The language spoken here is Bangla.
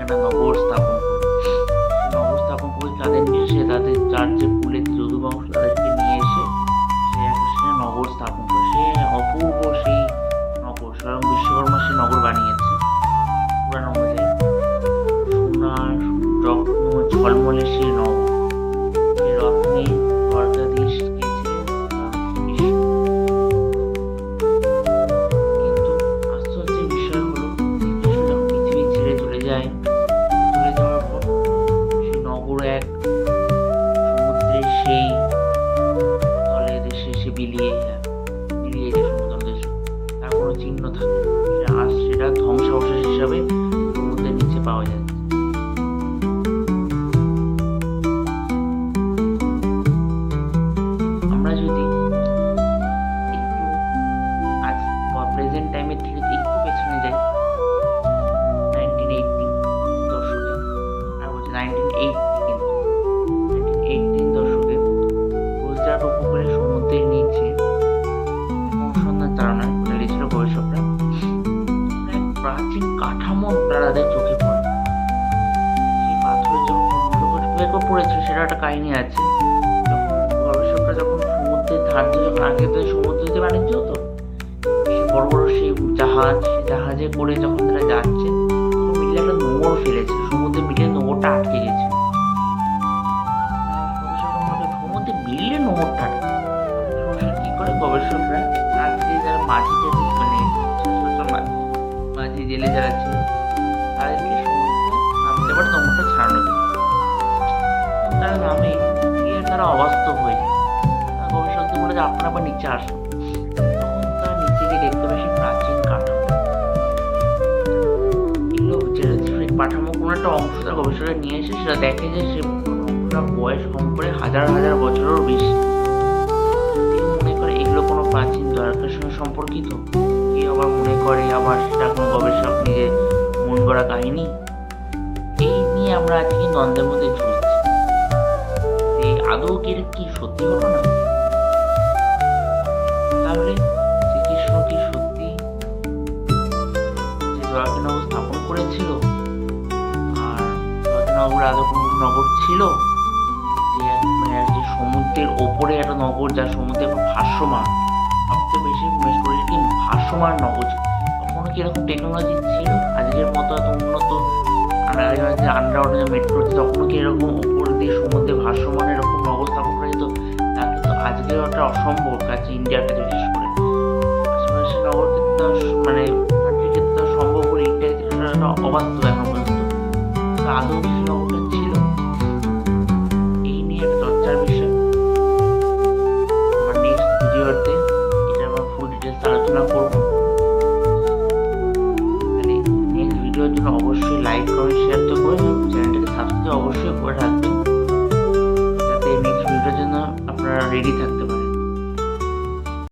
একটা নগর স্থাপন করে। নগর স্থাপন করে তাদের নিয়ে তাদের যার যে কুলের যদু বংশ তাদেরকে নিয়ে এসে সে নগর স্থাপন করে। সে অপূর্ব সেই নগর, স্বয়ং বিশ্বকর্মা সে নগর বানিয়েছে পুরাণ অনুযায়ী। সোনার রত্ন ঝলমলে সেই নগর, সে রত্নে দ্বারকাধীশ গিয়েছিলেন বিষ্ণু। কিন্তু আশ্চর্যের বিষয় হলো শ্রীকৃষ্ণ যখন পৃথিবী ছেড়ে চলে যায়, চলে যাওয়ার পর সেই নগর এক সমুদ্রের সেই তলে দেশে সে বিলিয়ে যায় সমুদ্র দেশে। তার কোনো চিহ্ন থাকে না, আজ সেটা ধ্বংসাবশেষ হিসাবে সমুদ্রের নিচে পাওয়া যাচ্ছে। আমরা যদি একটু আজ প্রেজেন্ট টাইমের থেকে একটু পেছনে যাই, 1980 দশকে, আর বলছি 1980 কিন্তু 1918 দশকে গুজরাট উপকূলে সমুদ্রের নিচে অনুসন্ধান চালানোর চালিয়েছিল গবেষকরা। এক প্রাচীন কাঠামো তাদের চোখে পড়ে। সেই পাথরের যখন সমুদ্র পড়েছিল সেটা একটা কাহিনী আছে। যখন গবেষকরা যখন সমুদ্রের ধার দিয়ে, যখন আগে তো সমুদ্রে বাণিজ্য হতো, বড় বড় সেই জাহাজে করে যখন তারা যাচ্ছে, তখন মিলে একটা নোঙর ফেলেছে, সমুদ্রে মিলে নোঙরটা আটকে গেছে। সমুদ্রে মিলে নোঙরটা আটকে কি করে গবেষকরা আজকে যারা মাঝিতে মানে মাঝি জেলে যারা ছিল তাদেরকে সমুদ্রে নামতে পারে নোঙরটা ছাড়ানো যায়। তারা নামে গিয়ে তারা অবাস্তব হয়ে যায়। গবেষকদের বলে যে আপনারা আবার নিচে আসুন। তখন তারা নিচে গিয়ে দেখতে পায় সেই প্রাচীন কাঠামো। এগুলো কাঠামো কোনো একটা অংশ তারা গবেষকরা নিয়ে এসে সেটা দেখে যে সে অংশটা বয়স কম করে হাজার হাজার বছরেরও বেশি। কেউ মনে করে এগুলো কোনো প্রাচীন দ্বারকার সঙ্গে সম্পর্কিত, কেউ আবার মনে করে আবার সেটা কোনো গবেষক নিজে মন করা কাহিনী। এই নিয়ে আমরা আজকে দ্বন্দ্বের মধ্যে ঝুলছি যে আদৌ কি সত্যি ঘটনা? তাহলে শ্রীকৃষ্ণ কি সত্যি যে দ্বারকানগর স্থাপন করেছিল? আর দ্বারকানগর আদৌ কোনো নগর ছিল যে সমুদ্রের ওপরে একটা নগর, যা সমুদ্রে ভাসমান, সবচেয়ে বেশি কি ভাসমান নগর? তখনও কি এরকম টেকনোলজি ছিল আজকের মতো এত উন্নত? আন্ডারওয়াটার যে মেট্রো, তখনও কি এরকম ওপর দিয়ে সমুদ্রে ভাসমান এরকম নগর স্থাপন করা যেত? তা কিন্তু আজকেও একটা অসম্ভব কাছে, ইন্ডিয়ার কাছে বিশেষ করে আশেপাশে নগর কিন্তু মানে কান্ট্রির ক্ষেত্রে সম্ভব বলে ইন্ডিয়ার ক্ষেত্রে একটা অবাস্তব এখন পর্যন্ত। তো আদৌ কিছু নগরটা ছিল? এই নিয়ে একটা চর্চার বিষয়। আমার নেক্সট ভিডিওতে এটা আমরা ফুল ডিটেলস আলোচনা করবো। নেক্সট ভিডিওর জন্য অবশ্যই লাইক কমেন্ট শেয়ার তো করে, চ্যানেলটাকে সাবস্ক্রাইব অবশ্যই করে রাখবেন যাতে নেক্সট ভিডিওর জন্য আপনারা রেডি থাকতে